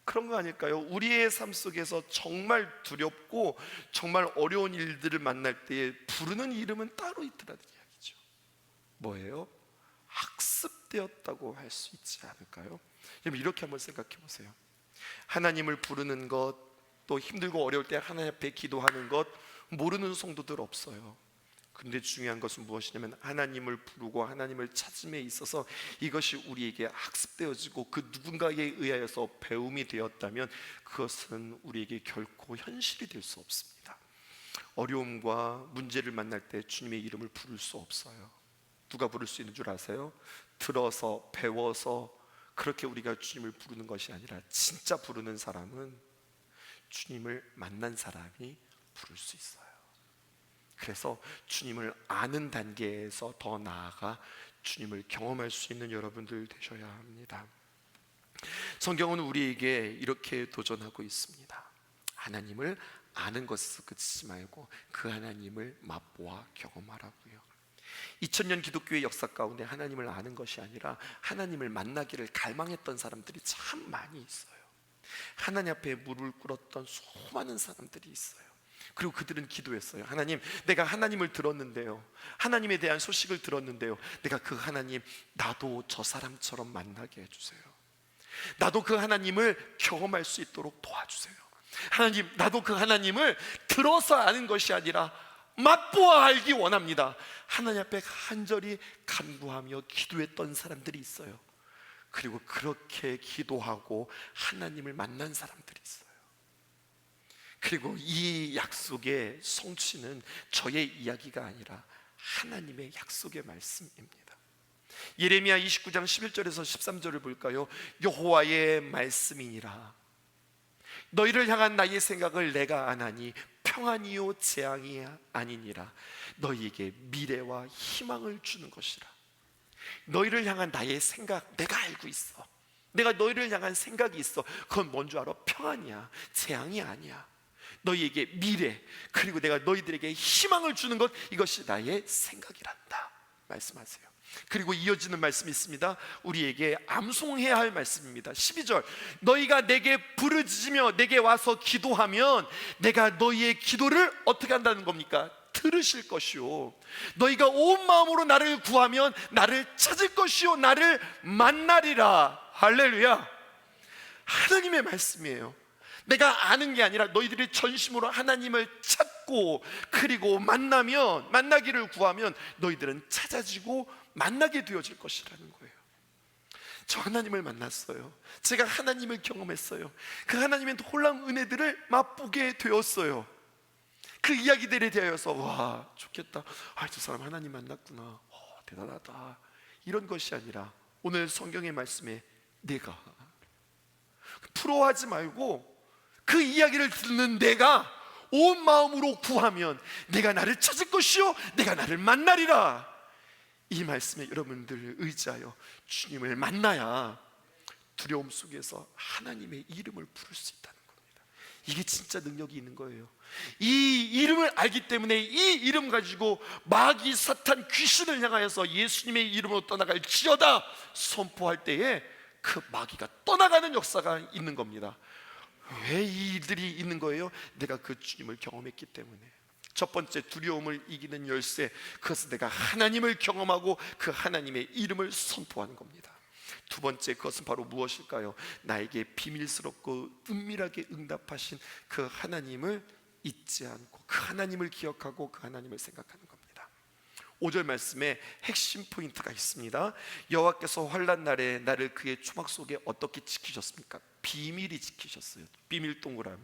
그런 거 아닐까요? 우리의 삶 속에서 정말 두렵고 정말 어려운 일들을 만날 때 부르는 이름은 따로 있더라는 이야기죠. 뭐예요? 학습되었다고 할 수 있지 않을까요? 여러분, 이렇게 한번 생각해 보세요. 하나님을 부르는 것, 또 힘들고 어려울 때 하나님 앞에 기도하는 것 모르는 성도들 없어요. 근데 중요한 것은 무엇이냐면 하나님을 부르고 하나님을 찾음에 있어서 이것이 우리에게 학습되어지고 그 누군가에 의하여서 배움이 되었다면 그것은 우리에게 결코 현실이 될 수 없습니다. 어려움과 문제를 만날 때 주님의 이름을 부를 수 없어요. 누가 부를 수 있는 줄 아세요? 들어서 배워서 그렇게 우리가 주님을 부르는 것이 아니라 진짜 부르는 사람은 주님을 만난 사람이 부를 수 있어요. 그래서 주님을 아는 단계에서 더 나아가 주님을 경험할 수 있는 여러분들 되셔야 합니다. 성경은 우리에게 이렇게 도전하고 있습니다. 하나님을 아는 것에서 그치지 말고 그 하나님을 맛보아 경험하라고요. 2000년 기독교의 역사 가운데 하나님을 아는 것이 아니라 하나님을 만나기를 갈망했던 사람들이 참 많이 있어요. 하나님 앞에 무릎을 꿇었던 수많은 사람들이 있어요. 그리고 그들은 기도했어요. 하나님, 내가 하나님을 들었는데요, 하나님에 대한 소식을 들었는데요, 내가 그 하나님 나도 저 사람처럼 만나게 해주세요. 나도 그 하나님을 경험할 수 있도록 도와주세요. 하나님, 나도 그 하나님을 들어서 아는 것이 아니라 맛보아 알기 원합니다. 하나님 앞에 간절히 간구하며 기도했던 사람들이 있어요. 그리고 그렇게 기도하고 하나님을 만난 사람들이 있어요. 그리고 이 약속의 성취는 저의 이야기가 아니라 하나님의 약속의 말씀입니다. 예레미야 29장 11절에서 13절을 볼까요? 여호와의 말씀이니라. 너희를 향한 나의 생각을 내가 아나니 평안이요 재앙이 아니니라. 너희에게 미래와 희망을 주는 것이라. 너희를 향한 나의 생각 내가 알고 있어. 내가 너희를 향한 생각이 있어. 그건 뭔 줄 알아? 평안이야, 재앙이 아니야. 너희에게 미래, 그리고 내가 너희들에게 희망을 주는 것, 이것이 나의 생각이란다 말씀하세요. 그리고 이어지는 말씀이 있습니다. 우리에게 암송해야 할 말씀입니다. 12절, 너희가 내게 부르짖으며 내게 와서 기도하면 내가 너희의 기도를 어떻게 한다는 겁니까? 들으실 것이요, 너희가 온 마음으로 나를 구하면 나를 찾을 것이요 나를 만나리라. 할렐루야. 하나님의 말씀이에요. 내가 아는 게 아니라 너희들이 전심으로 하나님을 찾고 그리고 만나기를 구하면 너희들은 찾아지고 만나게 되어질 것이라는 거예요. 저 하나님을 만났어요. 제가 하나님을 경험했어요. 그 하나님의 놀라운 은혜들을 맛보게 되었어요. 그 이야기들에 대하여서 와 좋겠다, 저 사람 하나님 만났구나, 대단하다, 이런 것이 아니라 오늘 성경의 말씀에 내가 부러워하지 말고 그 이야기를 듣는 내가 온 마음으로 구하면 내가 나를 찾을 것이요 내가 나를 만나리라. 이 말씀에 여러분들을 의지하여 주님을 만나야 두려움 속에서 하나님의 이름을 부를 수 있다는 겁니다. 이게 진짜 능력이 있는 거예요. 이 이름을 알기 때문에 이 이름 가지고 마귀, 사탄, 귀신을 향하여서 예수님의 이름으로 떠나갈지어다 선포할 때에 그 마귀가 떠나가는 역사가 있는 겁니다. 왜 이 일들이 있는 거예요? 내가 그 주님을 경험했기 때문에. 첫 번째, 두려움을 이기는 열쇠, 그것은 내가 하나님을 경험하고 그 하나님의 이름을 선포하는 겁니다. 두 번째, 그것은 바로 무엇일까요? 나에게 비밀스럽고 은밀하게 응답하신 그 하나님을 잊지 않고 그 하나님을 기억하고 그 하나님을 생각하는 겁니다. 5절 말씀에 핵심 포인트가 있습니다. 여호와께서 환난 날에 나를 그의 초막 속에 어떻게 지키셨습니까? 비밀이 지키셨어요. 비밀 동그라미.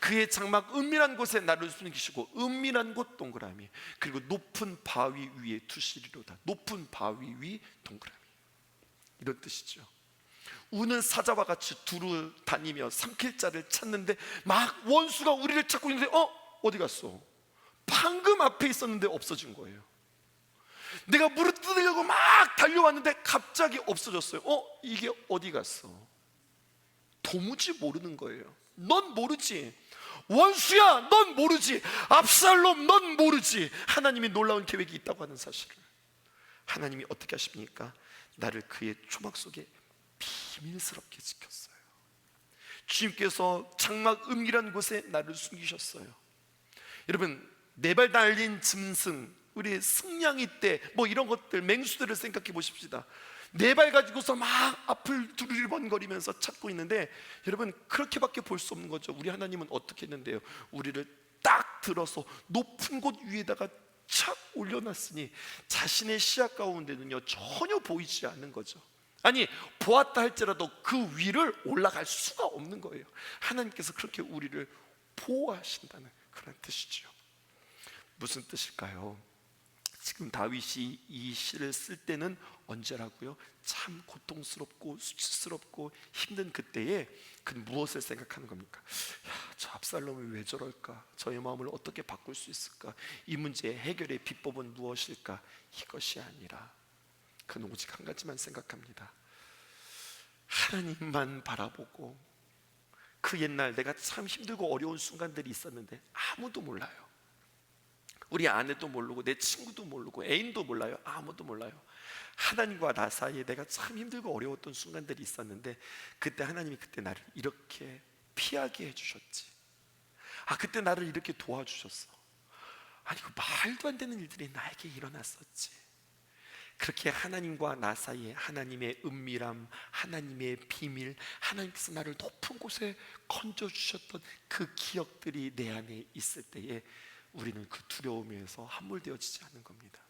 그의 장막 은밀한 곳에 나를 숨기시고 은밀한 곳 동그라미. 그리고 높은 바위 위에 두시리로다. 높은 바위 위 동그라미. 이런 뜻이죠. 우는 사자와 같이 두루 다니며 삼킬 자를 찾는데 막 원수가 우리를 찾고 있는데 어디 갔어? 방금 앞에 있었는데 없어진 거예요. 내가 물을 뜯으려고 막 달려왔는데 갑자기 없어졌어요. 이게 어디 갔어? 도무지 모르는 거예요. 넌 모르지. 원수야, 넌 모르지. 압살롬, 넌 모르지. 하나님이 놀라운 계획이 있다고 하는 사실을. 하나님이 어떻게 하십니까? 나를 그의 초막 속에 비밀스럽게 지켰어요. 주님께서 장막 은밀한 곳에 나를 숨기셨어요. 여러분, 네 발 달린 짐승, 우리 승냥이 떼, 이런 것들, 맹수들을 생각해 보십시다. 네 발 가지고서 막 앞을 두리번거리면서 찾고 있는데, 여러분, 그렇게밖에 볼 수 없는 거죠. 우리 하나님은 어떻게 했는데요? 우리를 딱 들어서 높은 곳 위에다가 착 올려놨으니 자신의 시야 가운데는요 전혀 보이지 않는 거죠. 아니, 보았다 할지라도 그 위를 올라갈 수가 없는 거예요. 하나님께서 그렇게 우리를 보호하신다는 그런 뜻이죠. 무슨 뜻일까요? 지금 다윗이 이 시를 쓸 때는 언제라고요? 참 고통스럽고 수치스럽고 힘든 그때에 그는 무엇을 생각하는 겁니까? 저 압살롬이 왜 저럴까? 저의 마음을 어떻게 바꿀 수 있을까? 이 문제의 해결의 비법은 무엇일까? 이것이 아니라 그는 오직 한 가지만 생각합니다. 하나님만 바라보고, 그 옛날 내가 참 힘들고 어려운 순간들이 있었는데 아무도 몰라요. 우리 아내도 모르고 내 친구도 모르고 애인도 몰라요. 아무도 몰라요. 하나님과 나 사이에 내가 참 힘들고 어려웠던 순간들이 있었는데, 그때 하나님이 그때 나를 이렇게 피하게 해주셨지. 그때 나를 이렇게 도와주셨어. 아니, 그 말도 안 되는 일들이 나에게 일어났었지. 그렇게 하나님과 나 사이에 하나님의 은밀함, 하나님의 비밀, 하나님께서 나를 높은 곳에 건져주셨던 그 기억들이 내 안에 있을 때에 우리는 그 두려움에서 함몰되어지지 않는 겁니다.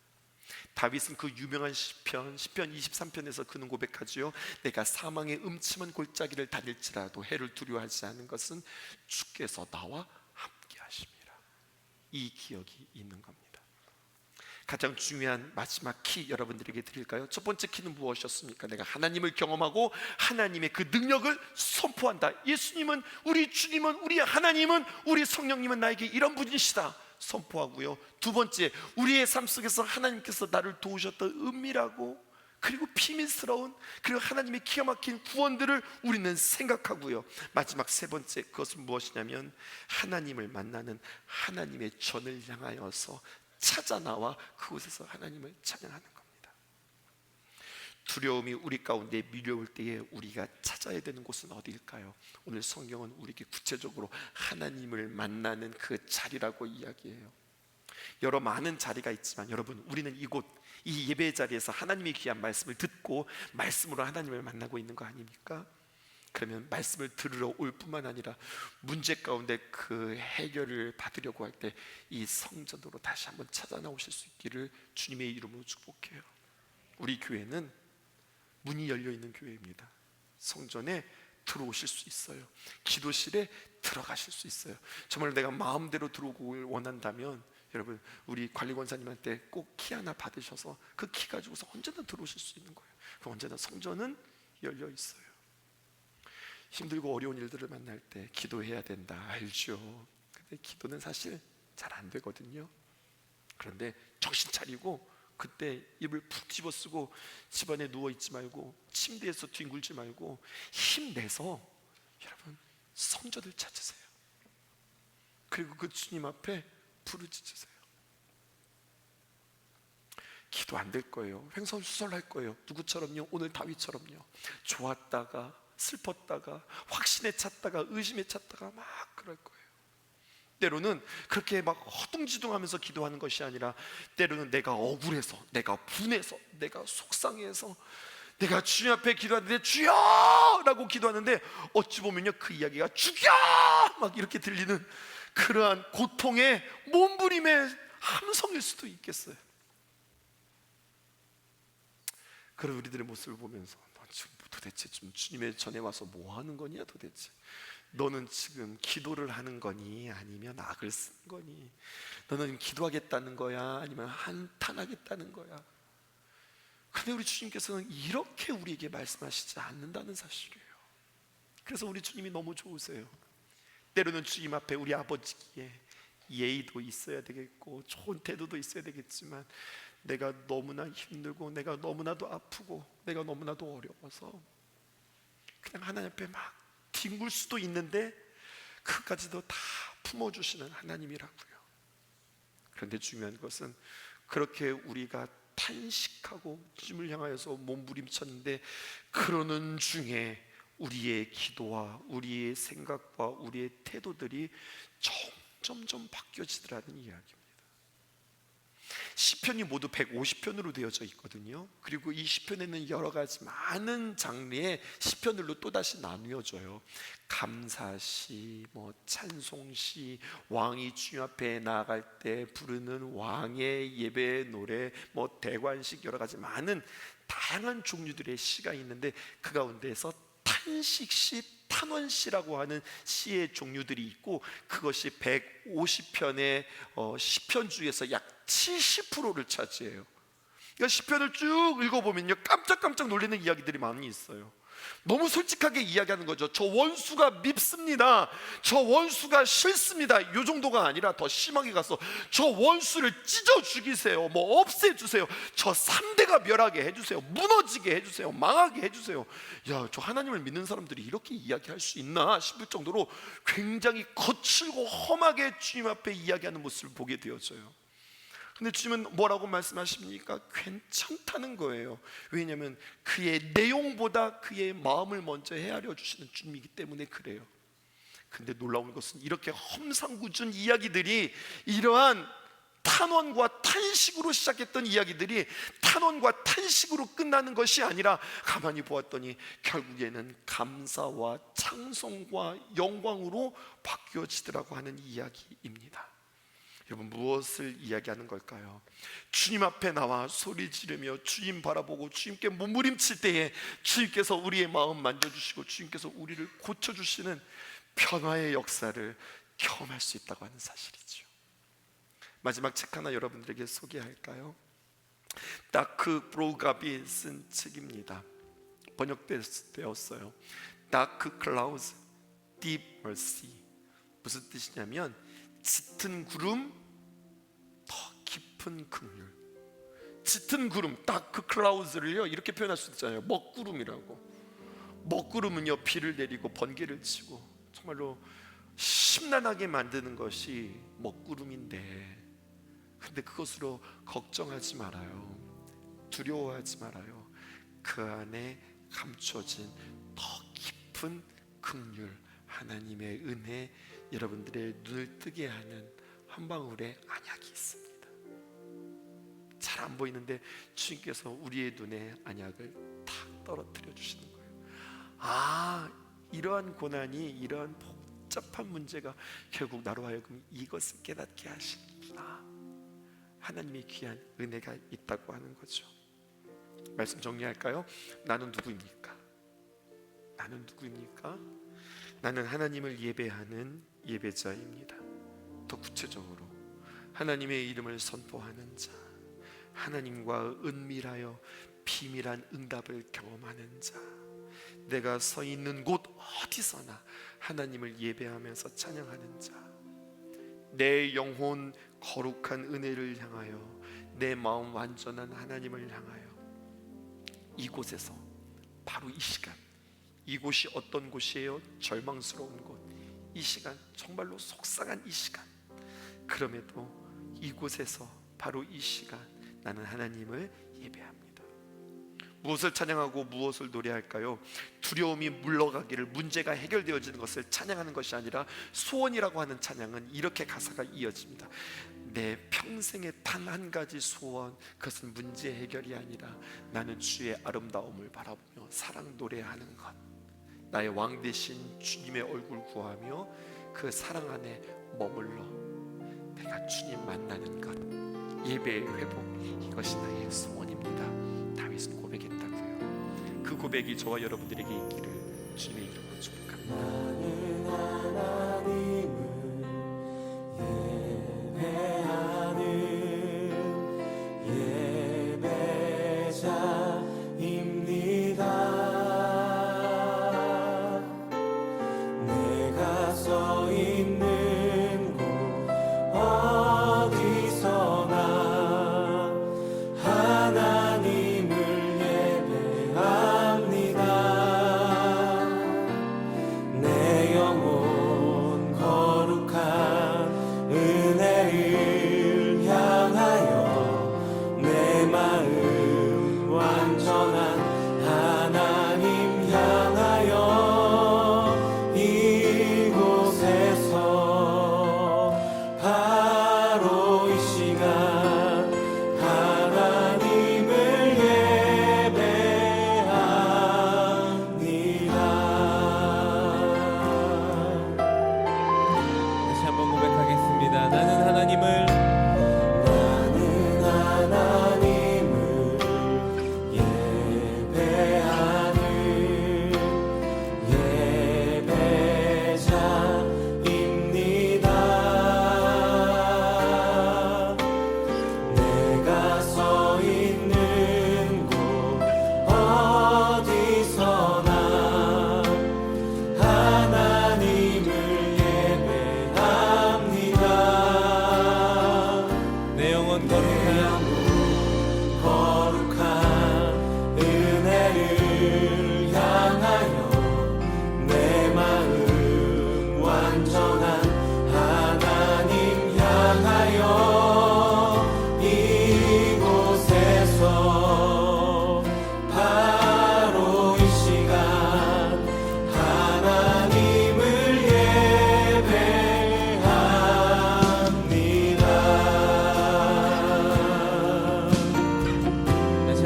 다윗은 그 유명한 시편 23편에서 그는 고백하지요. 내가 사망의 음침한 골짜기를 다닐지라도 해를 두려워하지 않는 것은 주께서 나와 함께 하심이라. 이 기억이 있는 겁니다. 가장 중요한 마지막 키 여러분들에게 드릴까요? 첫 번째 키는 무엇이었습니까? 내가 하나님을 경험하고 하나님의 그 능력을 선포한다. 예수님은, 우리 주님은, 우리 하나님은, 우리 성령님은 나에게 이런 분이시다 선포하고요. 두 번째, 우리의 삶 속에서 하나님께서 나를 도우셨던 은밀하고 그리고 비밀스러운, 그리고 하나님의 기가 막힌 구원들을 우리는 생각하고요. 마지막 세 번째, 그것은 무엇이냐면 하나님을 만나는 하나님의 전을 향하여서 찾아 나와 그곳에서 하나님을 찬양하는 겁니다. 두려움이 우리 가운데 밀려올 때에 우리가 찾아야 되는 곳은 어디일까요? 오늘 성경은 우리에게 구체적으로 하나님을 만나는 그 자리라고 이야기해요. 여러 많은 자리가 있지만 여러분, 우리는 이곳, 이 예배의 자리에서 하나님의 귀한 말씀을 듣고 말씀으로 하나님을 만나고 있는 거 아닙니까? 그러면 말씀을 들으러 올 뿐만 아니라 문제 가운데 그 해결을 받으려고 할 때 이 성전으로 다시 한번 찾아 나오실 수 있기를 주님의 이름으로 축복해요. 우리 교회는 문이 열려 있는 교회입니다. 성전에 들어오실 수 있어요. 기도실에 들어가실 수 있어요. 정말 내가 마음대로 들어오길 원한다면 여러분, 우리 관리권사님한테 꼭 키 하나 받으셔서 그 키 가지고서 언제나 들어오실 수 있는 거예요. 언제나 성전은 열려 있어요. 힘들고 어려운 일들을 만날 때 기도해야 된다, 알죠? 근데 기도는 사실 잘 안 되거든요. 그런데 정신 차리고 그때 입을 푹 집어쓰고 집안에 누워있지 말고 침대에서 뒹굴지 말고 힘내서 여러분 성전을 찾으세요. 그리고 그 주님 앞에 부르짖으세요. 기도 안 될 거예요. 횡설수설할 거예요. 누구처럼요? 오늘 다윗처럼요. 좋았다가 슬펐다가 확신에 찼다가 의심에 찼다가 막 그럴 거예요. 때로는 그렇게 막 허둥지둥하면서 기도하는 것이 아니라 때로는 내가 억울해서, 내가 분해서, 내가 속상해서 내가 주님 앞에 기도하는데 주여! 라고 기도하는데 어찌 보면요 그 이야기가 죽여! 막 이렇게 들리는 그러한 고통의 몸부림의 함성일 수도 있겠어요. 그런 우리들의 모습을 보면서 지금 도대체 좀 주님의 전에 와서 뭐 하는 거냐 도대체? 너는 지금 기도를 하는 거니 아니면 악을 쓰는 거니? 너는 기도하겠다는 거야 아니면 한탄하겠다는 거야? 근데 우리 주님께서는 이렇게 우리에게 말씀하시지 않는다는 사실이에요. 그래서 우리 주님이 너무 좋으세요. 때로는 주님 앞에 우리 아버지기에 예의도 있어야 되겠고 좋은 태도도 있어야 되겠지만 내가 너무나 힘들고 내가 너무나도 아프고 내가 너무나도 어려워서 그냥 하나님 앞에 막 뒹굴 수도 있는데 그까지도 다 품어주시는 하나님이라고요. 그런데 중요한 것은 그렇게 우리가 탄식하고 주님을 향하여서 몸부림쳤는데 그러는 중에 우리의 기도와 우리의 생각과 우리의 태도들이 점점 바뀌어지더라는 이야기입니다. 시편이 모두 150편으로 되어져 있거든요. 그리고 이 시편에는 여러 가지 많은 장르의 시편들로 또다시 나누어져요. 감사시, 찬송시, 왕이 주님 앞에 나아갈 때 부르는 왕의 예배 노래, 대관식, 여러 가지 많은 다양한 종류들의 시가 있는데 그 가운데에서 탄식시, 탄원시라고 하는 시의 종류들이 있고 그것이 150편의 시편 중에서 약 70%를 차지해요. 그러니까 시편을 쭉 읽어보면요 깜짝깜짝 놀라는 이야기들이 많이 있어요. 너무 솔직하게 이야기하는 거죠. 저 원수가 밉습니다, 저 원수가 싫습니다, 이 정도가 아니라 더 심하게 가서 저 원수를 찢어 죽이세요, 없애주세요, 저 3대가 멸하게 해주세요, 무너지게 해주세요, 망하게 해주세요. 야, 저 하나님을 믿는 사람들이 이렇게 이야기할 수 있나 싶을 정도로 굉장히 거칠고 험하게 주님 앞에 이야기하는 모습을 보게 되어져요. 근데 주님은 뭐라고 말씀하십니까? 괜찮다는 거예요. 왜냐하면 그의 내용보다 그의 마음을 먼저 헤아려 주시는 주님이기 때문에 그래요. 근데 놀라운 것은 이렇게 험상궂은 이야기들이, 이러한 탄원과 탄식으로 시작했던 이야기들이 탄원과 탄식으로 끝나는 것이 아니라 가만히 보았더니 결국에는 감사와 찬송과 영광으로 바뀌어지더라고 하는 이야기입니다. 여러분, 무엇을 이야기하는 걸까요? 주님 앞에 나와 소리 지르며 주님 바라보고 주님께 몸부림칠 때에 주님께서 우리의 마음 만져주시고 주님께서 우리를 고쳐주시는 변화의 역사를 경험할 수 있다고 하는 사실이죠. 마지막 책 하나 여러분들에게 소개할까요? 다크 브로갑이 쓴 책입니다. 번역되었어요. 다크 클라우드 딥 머시. 무슨 뜻이냐면 짙은 구름, 더 깊은 긍휼. 짙은 구름, 다크 클라우드를요 이렇게 표현할 수 있잖아요. 먹구름이라고. 먹구름은요 비를 내리고 번개를 치고 정말로 심란하게 만드는 것이 먹구름인데, 근데 그것으로 걱정하지 말아요, 두려워하지 말아요. 그 안에 감춰진 더 깊은 긍휼, 하나님의 은혜, 여러분들의 눈을 뜨게 하는 한 방울의 안약이 있습니다. 잘 안 보이는데 주님께서 우리의 눈에 안약을 탁 떨어뜨려 주시는 거예요. 이러한 고난이, 이러한 복잡한 문제가 결국 나로 하여금 이것을 깨닫게 하시는구나, 하나님의 귀한 은혜가 있다고 하는 거죠. 말씀 정리할까요? 나는 누구입니까? 나는 누구입니까? 나는 하나님을 예배하는 예배자입니다. 더 구체적으로 하나님의 이름을 선포하는 자, 하나님과 은밀하여 비밀한 응답을 경험하는 자, 내가 서 있는 곳 어디서나 하나님을 예배하면서 찬양하는 자, 내 영혼 거룩한 은혜를 향하여, 내 마음 완전한 하나님을 향하여, 이곳에서 바로 이 시간, 이곳이 어떤 곳이에요? 절망스러운 곳, 이 시간, 정말로 속상한 이 시간, 그럼에도 이곳에서 바로 이 시간 나는 하나님을 예배합니다. 무엇을 찬양하고 무엇을 노래할까요? 두려움이 물러가기를, 문제가 해결되어지는 것을 찬양하는 것이 아니라 소원이라고 하는 찬양은 이렇게 가사가 이어집니다. 내 평생의 단 한 가지 소원, 그것은 문제 해결이 아니라 나는 주의 아름다움을 바라보며 사랑 노래하는 것, 나의 왕 되신 주님의 얼굴 구하며 그 사랑 안에 머물러 내가 주님 만나는 것, 예배의 회복, 이것이 나의 소원입니다. 다윗은 고백했다고요. 그 고백이 저와 여러분들에게 있기를 주님의 이름으로 축복합니다. 나는 하나님을 예배하는 예배자입니다. 내가 서 있는 곳 어디서나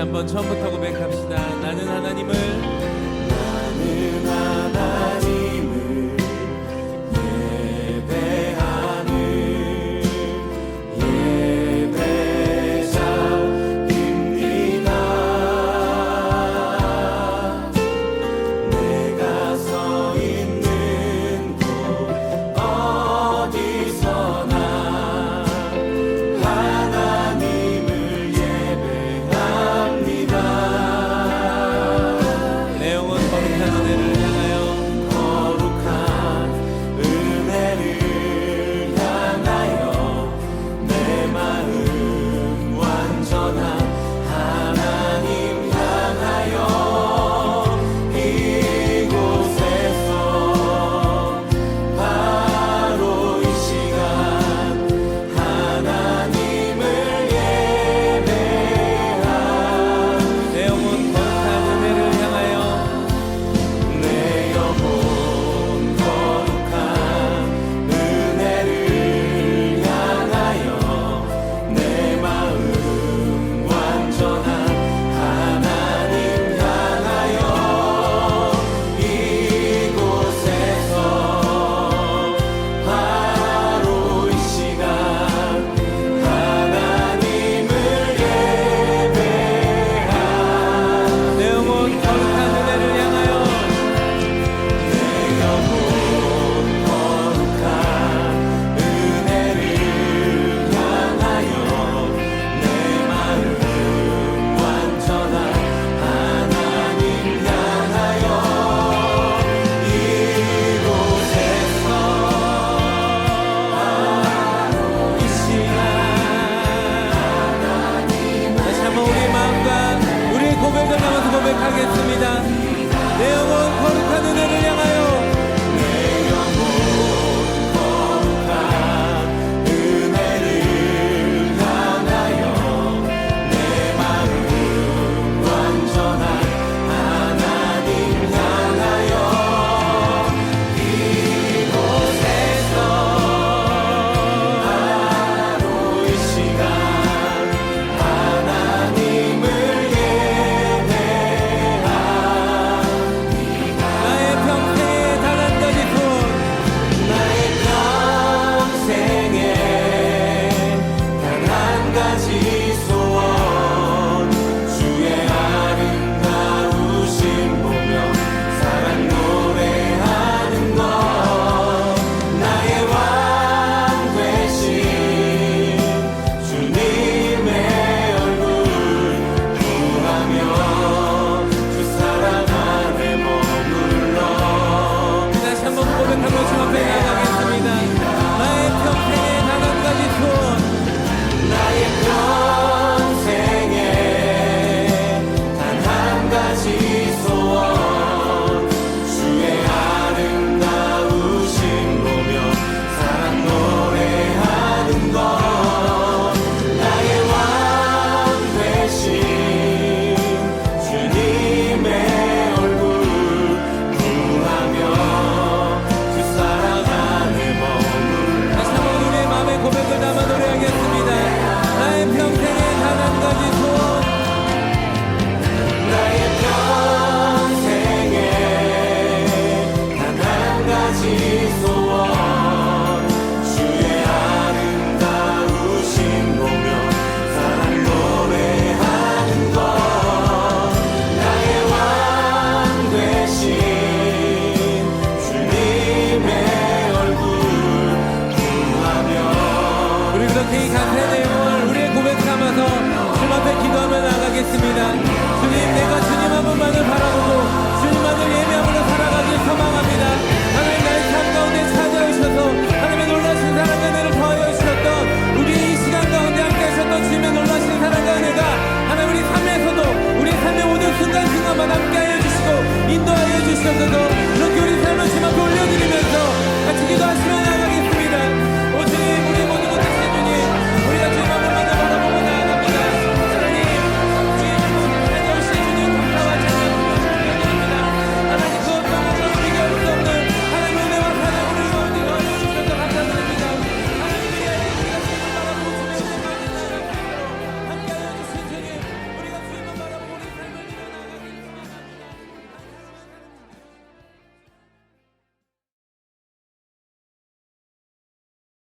한번 처음부터 고백합시다. 나는 하나님을 예배하는 예배자입니다. 내가 서 있는 곳 어디서나 하나님을 예배합니다. 내 영혼 거룩한 은혜를 향하여 거룩한 은혜를 향하여 내 마음 완전한 하나님 향하여 이곳에서 바로 이 시간 하나님을 예배하는 내 영혼 거룩한 은혜를 향하여 내 영혼 거룩한 은혜를 향하여 내 마음 완전한 하나님 향하여 이곳에서 바로 이 시간 하나님을 예배하는 내 영혼 거룩한 은혜를 향하여 내 영혼 거룩한 은혜를 향하여 내 마음 완전한 하나님 향하여 이곳에서 바로 이 시간 다시 한번 우리의 마음과 우리의 고백을 나눠서 고백하겠습니다.